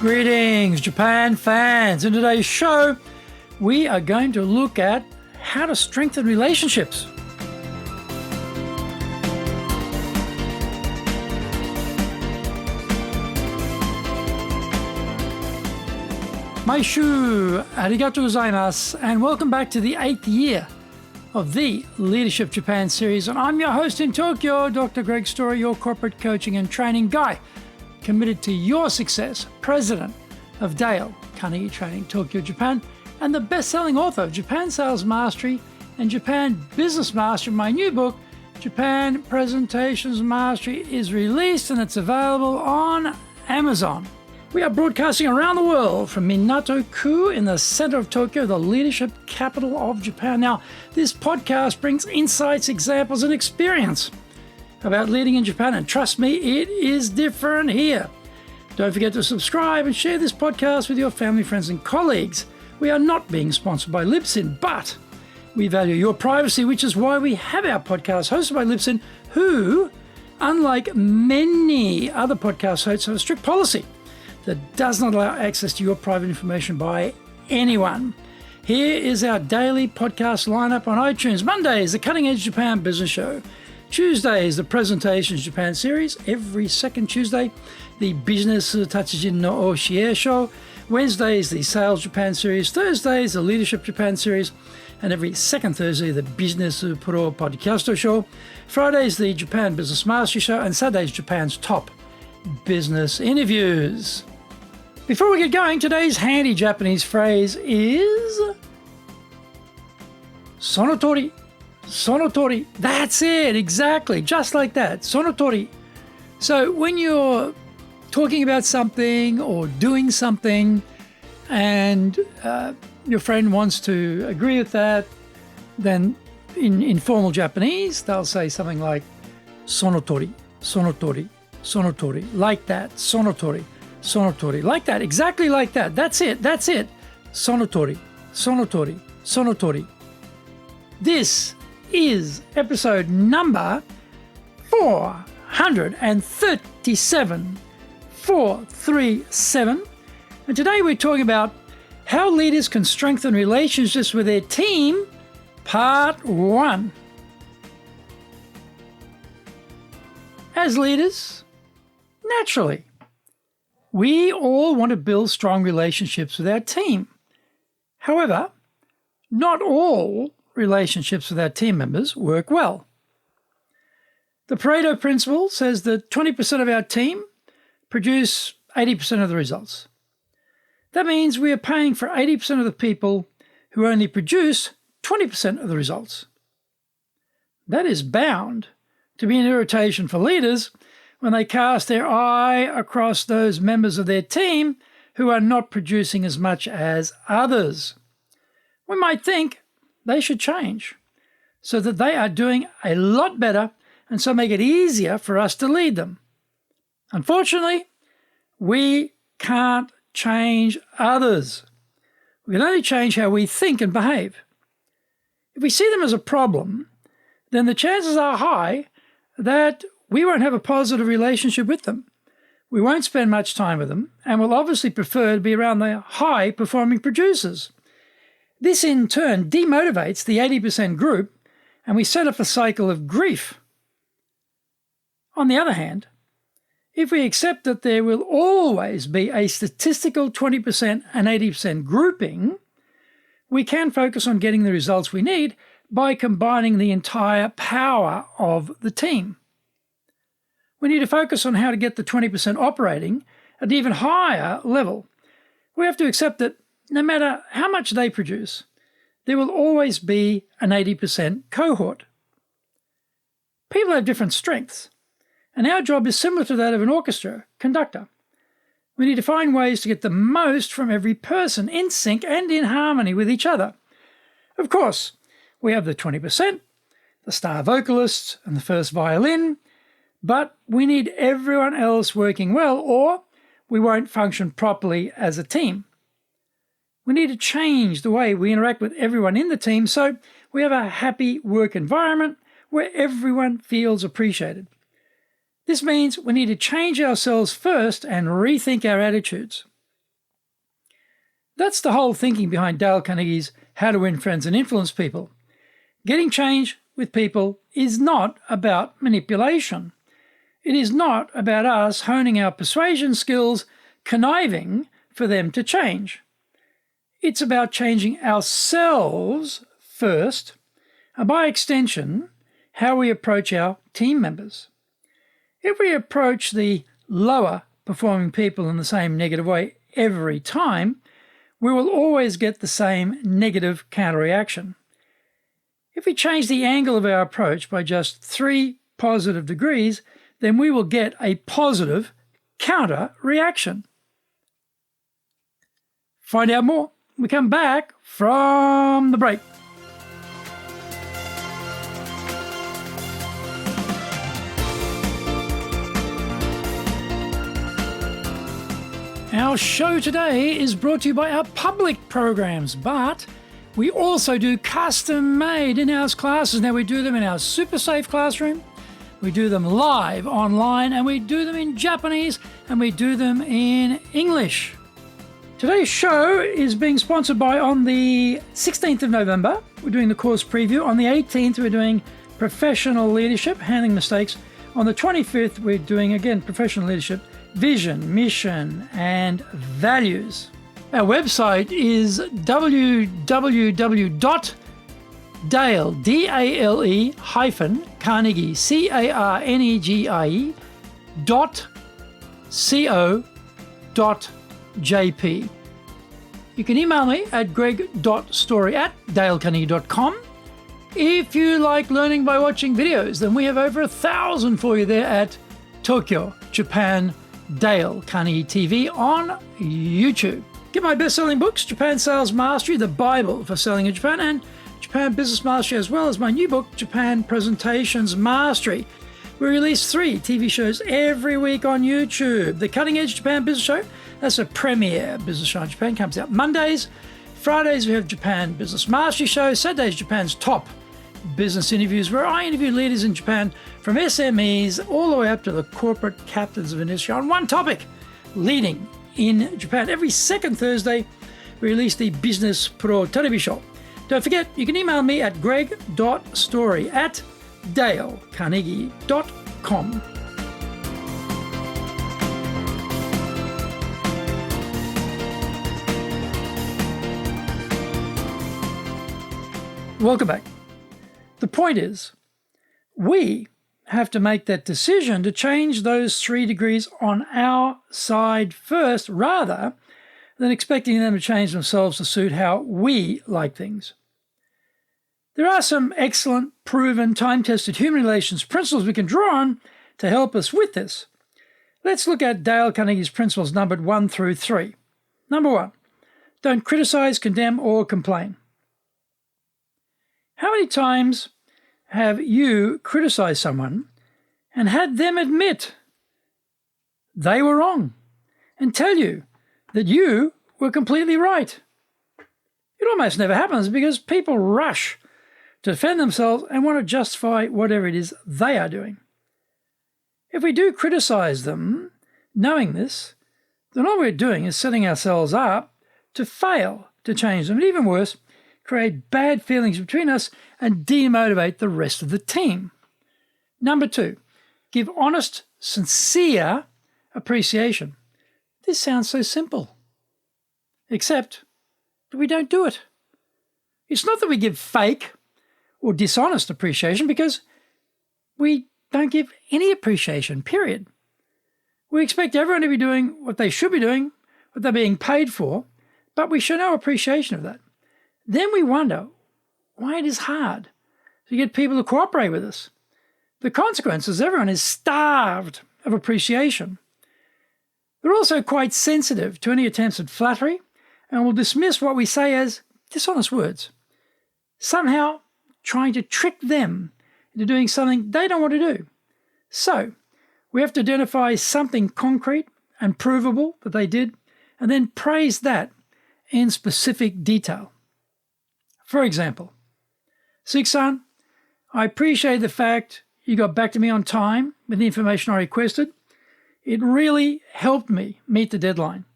Greetings, Japan fans. In today's show, we are going to look at how to strengthen relationships. Maishu, arigatou gozaimasu, and welcome back to the 8th year of the Leadership Japan series. And I'm your host in Tokyo, Dr. Greg Story, your corporate coaching and training guy, committed to your success, president of Dale Carnegie Training Tokyo, Japan, and the best-selling author of Japan Sales Mastery and Japan Business Mastery. My new book, Japan Presentations Mastery, is released and it's available on Amazon. We are broadcasting around the world from Minato-ku in the center of Tokyo, the leadership capital of Japan. Now, this podcast brings insights, examples, and experience about leading in Japan, and trust me, it is different here. Don't forget to subscribe and share this podcast with your family, friends, and colleagues. We are not being sponsored by Libsyn, but we value your privacy, which is why we have our podcast hosted by Libsyn, who, unlike many other podcast hosts, have a strict policy that does not allow access to your private information by anyone. Here is our daily podcast lineup on iTunes. Mondays, the Cutting Edge Japan Business Show. Tuesdays, the Presentations Japan series. Every second Tuesday, the Business Tatsujin no Oshie Show. Wednesdays, the Sales Japan series. Thursdays, the Leadership Japan series. And every second Thursday, the Business Pro Podcast Show. Fridays, the Japan Business Mastery Show. And Saturdays, Japan's top business interviews. Before we get going, today's handy Japanese phrase is sonotori. Sonotori. That's it, exactly, just like that. Sonotori. So when you're talking about something or doing something and your friend wants to agree with that, then in informal Japanese, they'll say something like sonotori, sonotori, sonotori, like that, sonotori, sonotori, like that, exactly like that. That's it, sonotori, sonotori, sonotori. This is episode number 437, 437. And today we're talking about how leaders can strengthen relationships with their team, part 1. As leaders, naturally, we all want to build strong relationships with our team. However, not all relationships with our team members work well. The Pareto Principle says that 20% of our team produce 80% of the results. That means we are paying for 80% of the people who only produce 20% of the results. That is bound to be an irritation for leaders when they cast their eye across those members of their team who are not producing as much as others. We might think they should change so that they are doing a lot better and so make it easier for us to lead them. Unfortunately, we can't change others. We can only change how we think and behave. If we see them as a problem, then the chances are high that we won't have a positive relationship with them. We won't spend much time with them and will obviously prefer to be around the high-performing producers. This, in turn, demotivates the 80% group, and we set up a cycle of grief. On the other hand, if we accept that there will always be a statistical 20% and 80% grouping, we can focus on getting the results we need by combining the entire power of the team. We need to focus on how to get the 20% operating at an even higher level. We have to accept that no matter how much they produce, there will always be an 80% cohort. People have different strengths, and our job is similar to that of an orchestra conductor. We need to find ways to get the most from every person in sync and in harmony with each other. Of course, we have the 20%, the star vocalist and the first violin, but we need everyone else working well or we won't function properly as a team. We need to change the way we interact with everyone in the team so we have a happy work environment where everyone feels appreciated. This means we need to change ourselves first and rethink our attitudes. That's the whole thinking behind Dale Carnegie's How to Win Friends and Influence People. Getting change with people is not about manipulation. It is not about us honing our persuasion skills, conniving for them to change. It's about changing ourselves first, and by extension, how we approach our team members. If we approach the lower performing people in the same negative way every time, we will always get the same negative counter-reaction. If we change the angle of our approach by just 3 positive degrees, then we will get a positive counter-reaction. Find out more when we come back from the break. Our show today is brought to you by our public programs, but we also do custom-made in-house classes. Now, we do them in our super safe classroom, we do them live online, and we do them in Japanese, and we do them in English. Today's show is being sponsored by, on the 16th of November, we're doing the course preview. On the 18th, we're doing professional leadership, handling mistakes. On the 25th, we're doing, again, professional leadership, vision, mission, and values. Our website is www.dale-carnegie, carnegie.co.jp. You can email me at greg.story@dalecarnegie.com. If you like learning by watching videos, then we have over 1,000 for you there at Tokyo, Japan, Dale Carnegie TV on YouTube. Get my best-selling books, Japan Sales Mastery, the Bible for selling in Japan, and Japan Business Mastery, as well as my new book, Japan Presentations Mastery. We release 3 TV shows every week on YouTube. The Cutting Edge Japan Business Show, that's a premier business show in Japan, comes out Mondays. Fridays, we have Japan Business Mastery Show. Saturdays, Japan's top business interviews, where I interview leaders in Japan from SMEs all the way up to the corporate captains of industry on one topic, leading in Japan. Every second Thursday, we release the Business Pro Television Show. Don't forget, you can email me at greg.story@dalecarnegie.com. Welcome back. The point is, we have to make that decision to change those 3 degrees on our side first, rather than expecting them to change themselves to suit how we like things. There are some excellent, proven, time-tested human relations principles we can draw on to help us with this. Let's look at Dale Carnegie's principles numbered 1 through 3. Number 1, don't criticize, condemn, or complain. How many times have you criticized someone and had them admit they were wrong and tell you that you were completely right? It almost never happens because people rush to defend themselves and want to justify whatever it is they are doing. If we do criticize them, knowing this, then all we're doing is setting ourselves up to fail to change them, and even worse, create bad feelings between us and demotivate the rest of the team. Number 2, give honest, sincere appreciation. This sounds so simple, except that we don't do it. It's not that we give fake or dishonest appreciation, because we don't give any appreciation, period. We expect everyone to be doing what they should be doing, what they're being paid for, but we show no appreciation of that. Then we wonder why it is hard to get people to cooperate with us. The consequence is everyone is starved of appreciation. They're also quite sensitive to any attempts at flattery and will dismiss what we say as dishonest words, somehow trying to trick them into doing something they don't want to do. So we have to identify something concrete and provable that they did, and then praise that in specific detail. For example, Sik-san, I appreciate the fact you got back to me on time with the information I requested. It really helped me meet the deadline.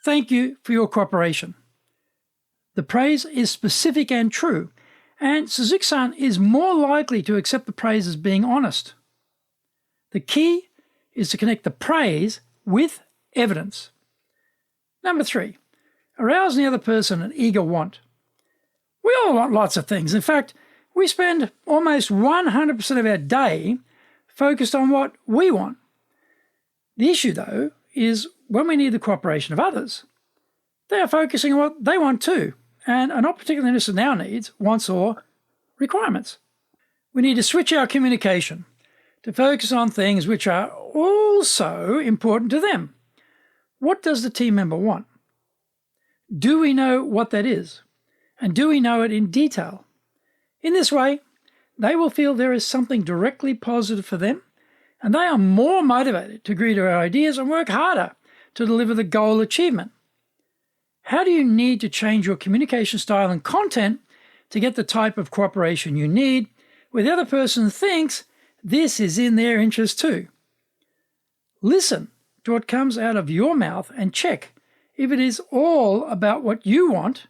thank you for your cooperation. The praise is specific and true, and Suzuki-san is more likely to accept the praise as being honest. The key is to connect the praise with evidence. Number 3, arouse in the other person an eager want. We all want lots of things. In fact, we spend almost 100% of our day focused on what we want. The issue, though, is when we need the cooperation of others, they are focusing on what they want too, and are not particularly interested in our needs, wants, or requirements. We need to switch our communication to focus on things which are also important to them. What does the team member want? Do we know what that is? And do we know it in detail? In this way, they will feel there is something directly positive for them, and they are more motivated to agree to our ideas and work harder to deliver the goal achievement. How do you need to change your communication style and content to get the type of cooperation you need, where the other person thinks this is in their interest too? Listen to what comes out of your mouth and check if it is all about what you want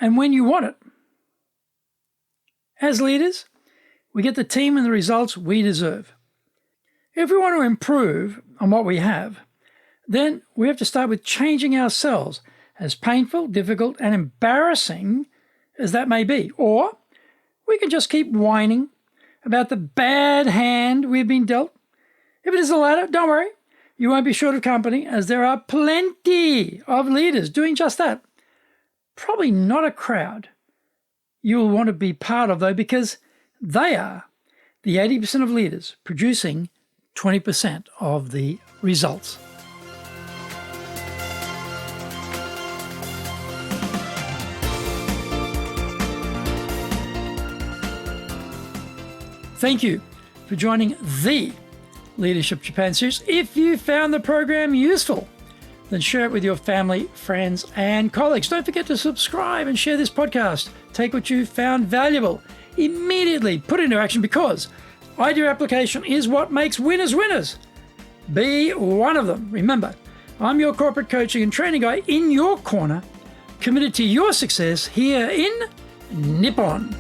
and when you want it. As leaders, we get the team and the results we deserve. If we want to improve on what we have, then we have to start with changing ourselves, as painful, difficult, and embarrassing as that may be. Or we can just keep whining about the bad hand we've been dealt. If it is the latter, don't worry. You won't be short of company, as there are plenty of leaders doing just that. Probably not a crowd you'll want to be part of, though, because they are the 80% of leaders producing 20% of the results. Thank you for joining the Leadership Japan series. If you found the program useful, then share it with your family, friends, and colleagues. Don't forget to subscribe and share this podcast. Take what you found valuable, immediately put into action, because idea application is what makes winners winners. Be one of them. Remember, I'm your corporate coaching and training guy in your corner, committed to your success here in Nippon.